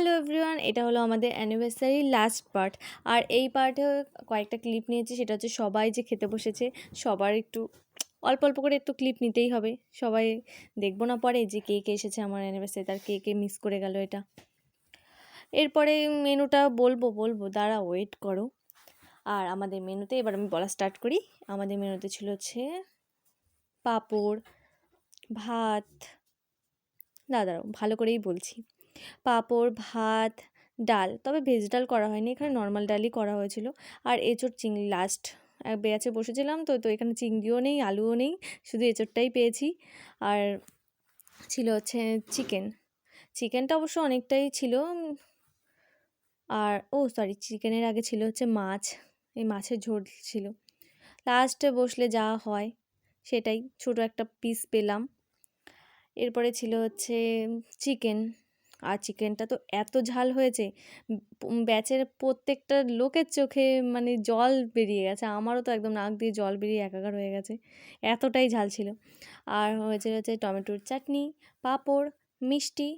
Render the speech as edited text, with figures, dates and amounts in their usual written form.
Hello everyone, এটা হলো আমাদের অ্যানিভার্সারি লাস্ট পার্ট। আর এই পার্টে কয়েকটা ক্লিপ নিয়েছি, সেটা হচ্ছে সবাই যে খেতে বসেছে, সবার একটু অল্প অল্প করে একটু ক্লিপ নিতেই হবে। সবাই দেখবো না পরে যে কে কে এসেছে আমার অ্যানিভার্সারি, তার কে কে মিস করে গেল এটা। এরপরে মেনুটা বলবো দাঁড়া, ওয়েট করো। আর আমাদের মেনুতে এবার আমি বলা স্টার্ট করি। আমাদের মেনুতে ছিল হচ্ছে পাঁপড়, ভাত, দাঁড়াও ভালো করেই বলছি, পাঁপড়, ভাত, ডাল, তবে ভেজ ডাল করা হয়নি, এখানে নর্মাল ডালই করা হয়েছিল। আর এঁচোড় চিংড়ি লাস্ট ব্যাচে বসেছিলাম, তো এখানে চিংড়িও নেই, আলুও নেই, শুধু এঁচোড়টাই পেয়েছি। আর ছিল হচ্ছে চিকেনটা অবশ্য অনেকটাই ছিল। আর সরি, চিকেনের আগে ছিল হচ্ছে মাছ, এই মাছের ঝোল ছিল। লাস্টে বসলে যা হয় সেটাই, ছোট একটা পিস পেলাম। এরপরে ছিল হচ্ছে চিকেন, আর চিকেনটা তো এত ঝাল হয়েছে, ব্যাচের প্রত্যেকটা লোকের চোখে মানে জল বেরিয়ে গেছে, আমারও তো একদম নাক দিয়ে জল বেরিয়ে একাকার হয়ে গেছে, এতটাই ঝাল ছিল। আর হয়েছে টমেটোর চাটনি, পাঁপড়, মিষ্টি,